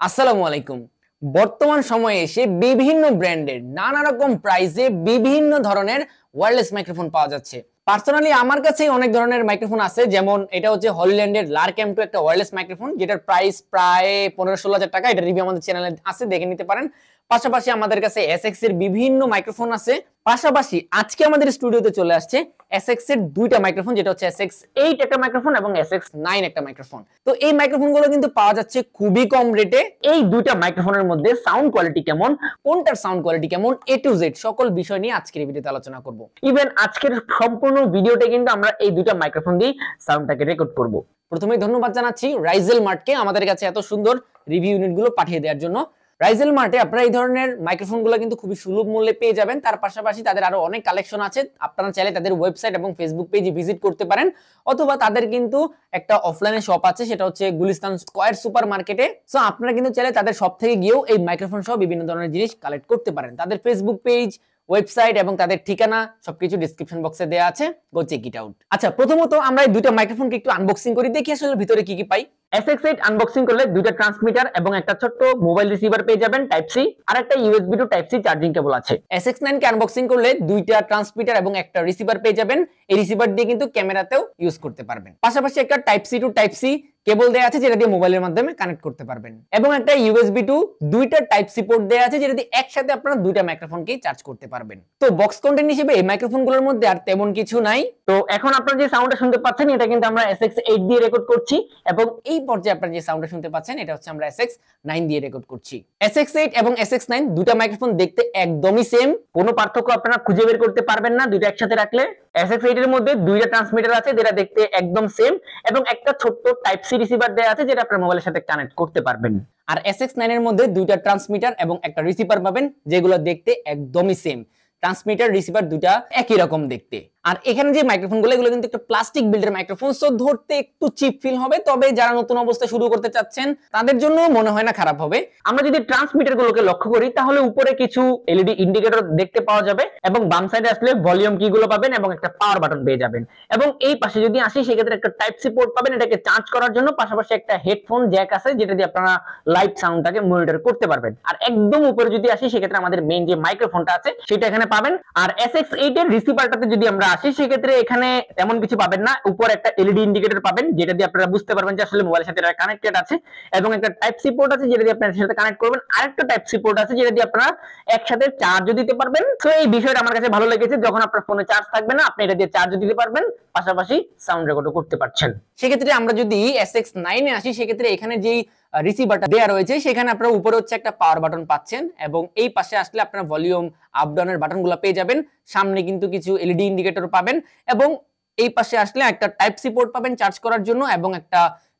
আসসালামু আলাইকুম। বর্তমান সময়ে এসে বিভিন্ন ব্র্যান্ডের নানা রকম প্রাইসে বিভিন্ন ধরনের ওয়্যারলেস মাইক্রোফোন পাওয়া যাচ্ছে। পার্সোনালি আমার কাছেই অনেক ধরনের মাইক্রোফোন আছে, যেমন এটা হচ্ছে হলিল্যান্ডের লার্ক M2 একটা ওয়্যারলেস মাইক্রোফোন, যেটার প্রাইস প্রায় 15-16 হাজার টাকা। এটা রিভিউ আমাদের চ্যানেলে আছে, দেখে নিতে পারেন। পাশাপাশি আমাদের কাছে SX এর বিভিন্ন মাইক্রোফোন আছে। পাশাপাশি আজকে আমাদের স্টুডিওতে চলে আসছে SX এর দুইটা মাইক্রোফোন, যেটা হচ্ছে SX8 একটা মাইক্রোফোন এবং SX9 একটা মাইক্রোফোন। তো এই মাইক্রোফোনগুলো কিন্তু পাওয়া যাচ্ছে খুবই কম রেটে। এই দুইটা মাইক্রোফোনের মধ্যে সাউন্ড কোয়ালিটি কেমন, কোনটার সাউন্ড কোয়ালিটি কেমন, A to Z সকল বিষয় নিয়ে আজকের এই ভিডিওতে আলোচনা করব। ইভেন আজকের সম্পূর্ণ ভিডিওটা কিন্তু আমরা এই দুইটা মাইক্রোফোন দিয়ে সাউন্ডটাকে রেকর্ড করব। প্রথমেই ধন্যবাদ জানাচ্ছি রাইজেল মার্টকে আমাদের কাছে এত সুন্দর রিভিউ ইউনিটগুলো পাঠিয়ে দেওয়ার জন্য। রাইজেল মার্টে আপনারা এই ধরনের মাইক্রোফোনগুলো কিন্তু খুবই সুলভ মূল্যে পেয়ে যাবেন। তার পাশাপাশি তাদের আরো অনেক কালেকশন আছে, আপনারা চাইলে তাদের ওয়েবসাইট এবং ফেসবুক পেজে ভিজিট করতে পারেন, অথবা তাদের কিন্তু একটা অফলাইনে শপ আছে, সেটা হচ্ছে গুলিস্তান স্কয়ার সুপার মার্কেটে। সো আপনারা কিন্তু চাইলে তাদের শপ থেকে গিয়েও এই মাইক্রোফোন সহ বিভিন্ন ধরনের জিনিস কালেক্ট করতে পারেন। তাদের ফেসবুক পেজ, ওয়েবসাইট এবং তাদের ঠিকানা সবকিছু ডেসক্রিপশন বক্সে দেওয়া আছে, গো চেক ইট আউট। আচ্ছা, প্রথমত আমরা এই দুইটা মাইক্রোফোনকে একটু আনবক্সিং করি, দেখি আসলে ভিতরে কি কি পাই। SX8 আনবক্সিং করলে দুইটা ট্রান্সমিটার এবং একটা ছোট্ট মোবাইল রিসিভার পেয়ে যাবেন টাইপ সি, আর একটা USB to type C charging cable আছে। SX9 কে আনবক্সিং করলে দুইটা ট্রান্সমিটার এবং একটা রিসিভার পেয়ে যাবেন। এই রিসিভার দিয়ে কিন্তু ক্যামেরাতেও ইউজ করতে পারবেন। পাশাপাশি একটা type C to type C cable দেয়া আছে, যেটা দিয়ে মোবাইলের মাধ্যমে কানেক্ট করতে পারবেন, এবং একটা USB টু দুইটা টাইপ সি পোর্ট দেয়া আছে, যেটা দিয়ে একসাথে আপনারা দুইটা মাইক্রোফোনকে চার্জ করতে পারবেন। তো বক্স কন্টেন্ট হিসেবে এই মাইক্রোফোনগুলোর মধ্যে আর তেমন কিছু নাই। তো এখন আপনারা যে সাউন্ডটা শুনতে পাচ্ছেন, এটা কিন্তু আমরা SX8 দিয়ে রেকর্ড করছি, এবং এই পর্যায়ে আপনারা যে সাউন্ডটা শুনতে পাচ্ছেন, এটা হচ্ছে আমরা SX9 দিয়ে রেকর্ড করছি। SX8 এবং SX9 দুইটা মাইক্রোফোন দেখতে একদমই সেম, কোনো পার্থক্য আপনারা খুঁজে বের করতে পারবেন না দুইটা একসাথে রাখলে। SX8 এর মধ্যে দুইটা ট্রান্সমিটার আছে, যেটা দেখতে একদম সেম, এবং একটা ছোট্ট টাইপ সি রিসিভার দেয়া আছে, যেটা আপনার মোবাইলের সাথে কানেক্ট করতে পারবেন। আর SX9 এর মধ্যে দুইটা ট্রান্সমিটার এবং একটা রিসিভার পাবেন, যেগুলো দেখতে একদমই সেম। ট্রান্সমিটার রিসিভার দুইটা একই রকম দেখতে। আর এখানে যে মাইক্রোফোনগুলো, এগুলো কিন্তু একটা প্লাস্টিক বিল্ডের মাইক্রোফোন, সো ধরতে একটু চিপ ফিল হবে, তবে যারা নতুন অবস্থায় শুরু করতে চাচ্ছেন তাদের জন্য মনে হয় না খারাপ হবে। আমরা যদি ট্রান্সমিটার গুলোকে লক্ষ্য করি, তাহলে উপরে কিছু LED ইন্ডিকেটর দেখতে পাওয়া যাবে, এবং বাম সাইডে আসলে ভলিউম কি গুলো পাবেন এবং একটা পাওয়ার বাটন পেয়ে যাবেন। এবং এই পাশে যদি আসি, সেক্ষেত্রে একটা টাইপ সি পোর্ট পাবেন এটাকে চার্জ করার জন্য, পাশাপাশি একটা হেডফোন জ্যাক আছে, যেটা দিয়ে আপনারা লাইভ সাউন্ডটাকে মনিটর করতে পারবেন। আর একদম উপরে যদি আসি, সেক্ষেত্রে আমাদের মেইন যে মাইক্রোফোনটা আছে সেটা এখানে পাবেন। আর SX8 এর রিসিভারটাতে যদি আমরা আসি, সেক্ষেত্রে এখানে তেমন কিছু পাবেন না। উপরে একটা LED ইন্ডিকেটর পাবেন, যেটা দিয়ে আপনারা বুঝতে পারবেন যে আসলে মোবাইলের সাথে এটা কানেক্টেড আছে, এবং একটা টাইপ সি পোর্ট আছে, যেটা দিয়ে আপনারা এর সাথে কানেক্ট করবেন। আরেকটা টাইপ সি পোর্ট আছে, যেটা দিয়ে আপনারা একসাথে চার্জও দিতে পারবেন। তো এই বিষয়টা আমার কাছে ভালো লেগেছে, যখন আপনার ফোনে চার্জ থাকবে না, আপনি এটা দিয়ে চার্জও দিতে পারবেন, পাশাপাশি সাউন্ড রেকর্ডও করতে পারছেন। সেক্ষেত্রে আমরা যদি SX9 এ আসি, সেক্ষেত্রে এখানে যেই রিসিভারটা দেয়া রয়েছে, সেখানে আপনারা উপরে হচ্ছে একটা পাওয়ার বাটন পাচ্ছেন, এবং এই পাশে আসলে আপনারা ভলিউম আপ ডাউনের বাটনগুলো পেয়ে যাবেন। সামনে কিন্তু কিছু LED ইন্ডিকেটর পাবেন, এবং এই পাশে আসলে একটা টাইপ সি পোর্ট পাবেন চার্জ করার জন্য, এবং একটা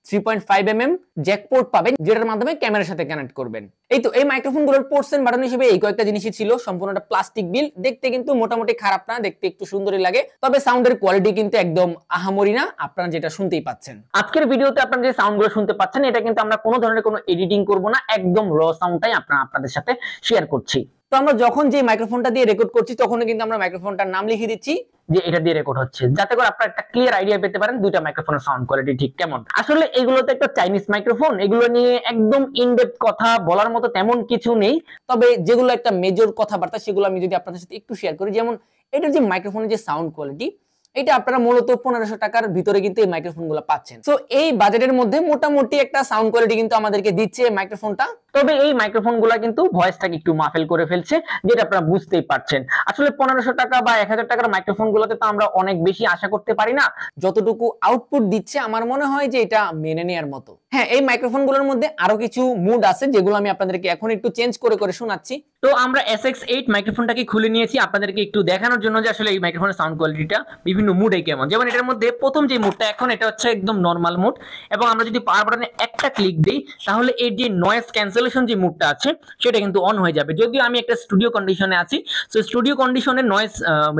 3.5mm জ্যাক পোর্ট পাবেন, যেটার মাধ্যমে ক্যামেরার সাথে কানেক্ট করবেন। এই তো এই মাইক্রোফোনগুলোর পোর্টস এন্ড বাটন হিসেবে এই কয়েকটা জিনিসই ছিল। সম্পূর্ণটা প্লাস্টিক বিল, দেখতে কিন্তু মোটামুটি খারাপ না, দেখতে একটু সুন্দরই লাগে, তবে সাউন্ডের কোয়ালিটি কিন্তু একদম আহামরি না, আপনারা যেটা শুনতেই পাচ্ছেন। আজকের ভিডিওতে আপনারা যে সাউন্ডগুলো শুনতে পাচ্ছেন, এটা কিন্তু আমরা কোনো ধরনের কোনো এডিটিং করব না, একদম র সাউন্ডটাই আপনাদের সাথে শেয়ার করছি। তো আমরা যখন যে মাইক্রোফোনটা দিয়ে রেকর্ড করছি, তখন কিন্তু আমরা মাইক্রোফোনটার নাম লিখে দিচ্ছি যে এটা দিয়ে রেকর্ড হচ্ছে, যাতে করে আপনারা একটা ক্লিয়ার আইডিয়া পেতে পারেন দুইটা মাইক্রোফোনের সাউন্ড কোয়ালিটি ঠিক কেমন। আসলে এগুলো তো একটা চাইনিজ মাইক্রোফোন, এগুলো নিয়ে একদম ইনডেপথ কথা বলার মতো তেমন কিছু নেই, তবে যেগুলো একটা মেজর কথাবার্তা, সেগুলো আমি যদি আপনাদের সাথে একটু শেয়ার করি। যেমন এটার যে মাইক্রোফোনের যে সাউন্ড কোয়ালিটি, এটা আপনারা মূলত 1500 টাকার ভিতরে কিন্তু এই মাইক্রোফোনগুলো পাচ্ছেন। সো এই বাজেটের মধ্যে মোটামুটি একটা সাউন্ড কোয়ালিটি কিন্তু আমাদেরকে দিচ্ছে এই মাইক্রোফোনটা। তবে এই মাইক্রোফোনগুলো কিন্তু ভয়েসটাকে একটু মাফেল করে ফেলছে, যেটা আপনারা বুঝতেই পারছেন। আসলে 1500 টাকা বা 1000 টাকার মাইক্রোফোনগুলোতে তো আমরা অনেক বেশি আশা করতে পারি না। যতটুকু আউটপুট দিচ্ছে, আমার মনে হয় যে এটা মেনে নেওয়ার মতো। হ্যাঁ, এই মাইক্রোফোনগুলোর মধ্যে আরো কিছু মুড আছে, যেগুলো আমি আপনাদেরকে এখন একটু চেঞ্জ করে করে শোনাচ্ছি। তো আমরা SX8 মাইক্রোফোনটাকে খুলে নিয়েছি আপনাদেরকে একটু দেখানোর জন্য যে আসলে এই মাইক্রোফোনের সাউন্ড কোয়ালিটিটা বিভিন্ন মুডে কেমন। যেমন এটার মধ্যে প্রথম যে মুডটা এখন, এটা হচ্ছে একদম নরমাল মুড, এবং আমরা যদি পাওয়ার বাটনে একটা ক্লিক দেই, তাহলে এর যে নয়েজ ক্যান্সেলেশন যে মুডটা আছে, সেটা কিন্তু অন হয়ে যাবে। যদিও আমি একটা স্টুডিও কন্ডিশনে আছি, সো স্টুডিও কন্ডিশনে নয়েজ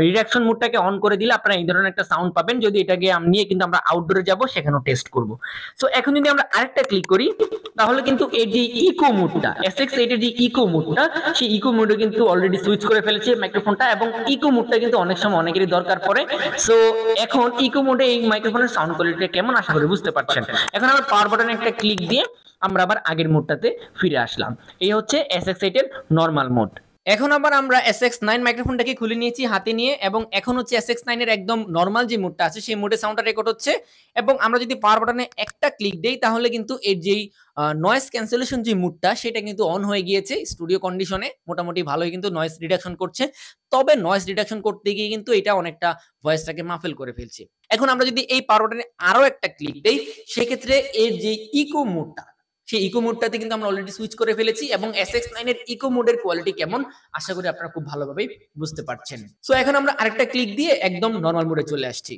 রিডাকশন মুডটাকে অন করে দিলে আপনারা এই ধরনের একটা সাউন্ড পাবেন। যদি এটাকে নিয়ে কিন্তু আমরা আউটডোরে যাব, সেখানেও টেস্ট করব। সো এখন যদি আমরা আরেকটা ক্লিক করি, তাহলে কিন্তু এর যে ইকো মুডটা, SX8 এর যে ইকো মুডটা, সেই ইকো মুডে কিন্তু অলরেডি সুইচ করে ফেলেছে মাইক্রোফোনটা, এবং ইকো মুডটা কিন্তু অনেক সময় অনেকেরই দরকার পড়ে। সো এখন ইকো মোডে এই মাইক্রোফোনের সাউন্ড কোয়ালিটি কেমন আশা করি বুঝতে পারছেন। এখন আমরা পাওয়ার বাটনে একটা ক্লিক দিয়ে আমরা আবার আগের মোডটাতে ফিরে আসলাম। এই হচ্ছে SX8 এর নরমাল মোড। এখন আবার আমরা SX9 মাইক্রোফোনটাকে খুলে নিয়েছি হাতে নিয়ে, এবং এখন হচ্ছে SX9 এর একদম নরমাল যে মোডটা আছে সেই মোডে সাউন্ডটা রেকর্ড হচ্ছে। এবং আমরা যদি পাওয়ার বাটনে একটা ক্লিক দেই তাহলে কিন্তু এর যেই নয়েজ ক্যান্সেলেশন যে মোডটা সেটা কিন্তু অন হয়ে গিয়েছে। স্টুডিও কন্ডিশনে মোটামুটি ভালোই কিন্তু নয়েজ রিডাকশন করছে। তবে নয়েজ রিডাকশন করতে গিয়ে কিন্তু এটা অনেকটা ভয়েসটাকে মাফেল করে ফেলছে। এখন আমরা যদি এই পাওয়ার বাটনে আরো একটা ক্লিক দেই সেক্ষেত্রে এর যে ইকো মোডটা, সেই ইকো মোডটাতে কিন্তু আমরা অলরেডি সুইচ করে ফেলেছি, এবং SX9 এর ইকো মোডের কোয়ালিটি কেমন আশা করি আপনারা খুব ভালোভাবে বুঝতে পারছেন। সো এখন আমরা আরেকটা ক্লিক দিয়ে একদম নরমাল মোডে চলে আসছি।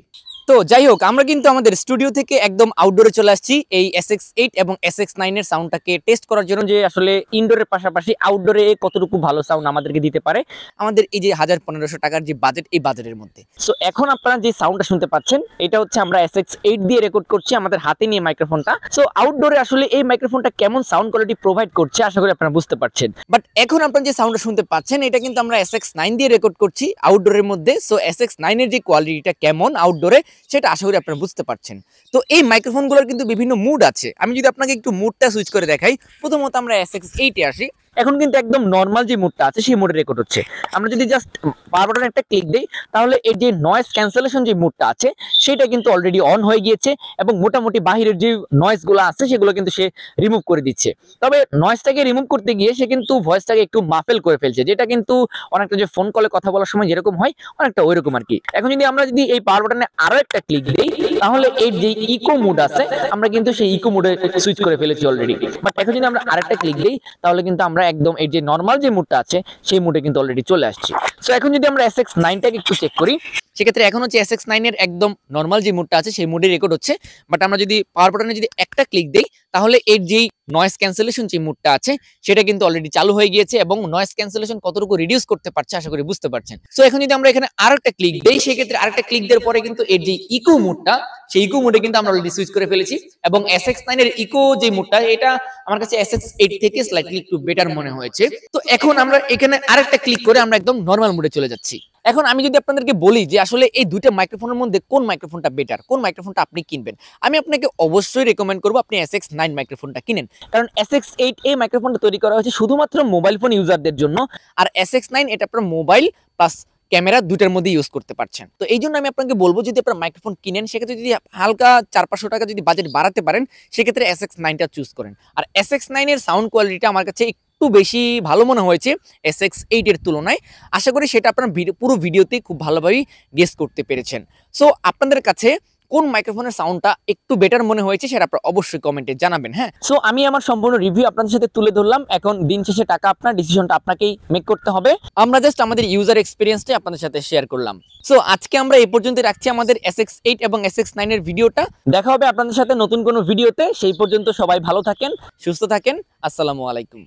তো যাই হোক, আমরা কিন্তু আমাদের স্টুডিও থেকে একদম আউটডোরে চলে আসছি এই SX8 এবং SX9 এর সাউন্ডটাকে টেস্ট করার জন্য, যে আসলে ইনডোরের পাশাপাশি আউটডোরে কতটুকু ভালো সাউন্ড আমাদেরকে দিতে পারে আমাদের এই যে 1500 টাকার যে বাজেট, এই বাজেটের মধ্যে। সো এখন আপনারা যে সাউন্ডটা শুনতে পাচ্ছেন এটা হচ্ছে আমরা SX8 দিয়ে রেকর্ড করছি আমাদের হাতে নিয়ে মাইক্রোফোনটা। সো আউটডোরে আসলে এই মাইক্রোফোনটা কেমন সাউন্ড কোয়ালিটি প্রোভাইড করছে আশা করি আপনারা বুঝতে পারছেন। বাট এখন আপনারা যে সাউন্ডটা শুনতে পাচ্ছেন এটা কিন্তু আমরা SX9 দিয়ে রেকর্ড করছি আউটডোরের মধ্যে। সো SX9 এর যে কোয়ালিটিটা কেমন আউটডোরে সেটা আশা করি আপনারা বুঝতে পারছেন। তো এই মাইক্রোফোনগুলোর কিন্তু বিভিন্ন মুড আছে। আমি যদি আপনাকে একটু মুডটা সুইচ করে দেখাই, প্রথমত আমরা SX8 এ আসি। এখন কিন্তু একদম নরমাল যে মুডটা আছে সেই মুডে রেকর্ড হচ্ছে। আমরা যদি জাস্ট পাওয়ার বাটনে একটা ক্লিক দেই তাহলে এর যে নয়েজ ক্যান্সেলেশন যে মুডটা আছে সেটা কিন্তু অলরেডি অন হয়ে গিয়েছে, এবং মোটামুটি বাহিরের যে নয়েজগুলো আছে সেগুলো কিন্তু সে রিমুভ করে দিচ্ছে। তবে নয়েজটাকে রিমুভ করতে গিয়ে সে কিন্তু ভয়েসটাকে একটু মাফেল করে ফেলছে, যেটা কিন্তু অনেকটা যে ফোন কলে কথা বলার সময় যেরকম হয় অনেকটা ওইরকম আর কি। এখন যদি আমরা যদি এই পাওয়ার বাটনে আরো একটা ক্লিক দিই তাহলে এর যে ইকো মুড আছে আমরা কিন্তু সেই ইকো মুডে সুইচ করে ফেলেছি অলরেডি। বাট এখন যদি আমরা আরেকটা ক্লিক দিই তাহলে কিন্তু আমরা একদম এই যে নরমাল যে মুডটা আছে সেই মুডে কিন্তু অলরেডি চলে আসছি। সো এখন যদি আমরা SX9টাকে একটু চেক করি সেক্ষেত্রে এখন হচ্ছে SX9 এর একদম নরমাল যে মুডটা আছে সেই মুডে রেকর্ড হচ্ছে। বাট আমরা যদি পাওয়ার বাটনে যদি একটা ক্লিক দেই তাহলে এর যেই নয়েজ ক্যান্সেলেশন যে মুডটা আছে সেটা কিন্তু অলরেডি চালু হয়ে গিয়েছে, এবং নয়েজ ক্যান্সেলেশন কতটুকু রিডিউস করতে পারছে আশা করি বুঝতে পারছেন। সো এখন যদি আমরা এখানে আরেকটা ক্লিক দেই সেক্ষেত্রে আরেকটা ক্লিক দেওয়ার পরে কিন্তু এর যে ইকো মুডটা সেই ইকো মুডে কিন্তু আমরা অলরেডি সুইচ করে ফেলেছি, এবং SX9 এর ইকো যে মুডটা এটা আমার কাছে SX8 থেকে স্লাইটলি একটু বেটার মনে হয়েছে। তো এখন আমরা এখানে আরেকটা ক্লিক করে আমরা একদম নরমাল মুডে চলে যাচ্ছি। এখন আমি যদি আপনাদেরকে বলি যে আসলে এই দুইটা মাইক্রোফোনের মধ্যে কোন মাইক্রোফোনটা বেটার, কোন মাইক্রোফোনটা আপনি কিনবেন, আমি আপনাকে অবশ্যই রেকমেন্ড করবো আপনি SX9 মাইক্রোফোনটা কিনেন। কারণ SX8 এই মাইক্রোফোনটা তৈরি করা হয়েছে শুধুমাত্র মোবাইল ফোন ইউজারদের জন্য, আর SX9 এটা আপনার মোবাইল প্লাস ক্যামেরা দুটার মধ্যে ইউজ করতে পারছেন। তো এই জন্য আমি আপনাকে বলবো যদি আপনার মাইক্রোফোন কিনেন সেক্ষেত্রে যদি হালকা 400-500 টাকা যদি বাজেট বাড়াতে পারেন সেক্ষেত্রে SX9টা চুজ করেন। আর SX9 এর সাউন্ড কোয়ালিটিটা আমার কাছে একটু বেশি ভালো মনে হয়েছে SX8 এর তুলনায়। আশা করি সেটা আপনার পুরো ভিডিওতেই খুব ভালোভাবেই গেস করতে পেরেছেন। সো আপনাদের কাছে কোন মাইক্রোফোনের সাউন্ডটা একটু বেটার মনে হয়েছে সেটা আপনারা অবশ্যই কমেন্টে জানাবেন। হ্যাঁ, সো আমি আমার সম্পূর্ণ রিভিউ আপনাদের সাথে তুলে ধরলাম। এখন দিন শেষে টাকা আপনার, ডিসিশনটা আপনাকেই মেক করতে হবে। আমরা জাস্ট আমাদের ইউজার এক্সপিরিয়েন্সটা আপনাদের সাথে শেয়ার করলাম। সো আজকে আমরা এই পর্যন্ত রাখছি আমাদের SX8 এবং SX9 এর ভিডিওটা। দেখা হবে আপনাদের সাথে নতুন কোনো ভিডিওতে। সেই পর্যন্ত সবাই ভালো থাকেন, সুস্থ থাকেন। আসসালামু আলাইকুম।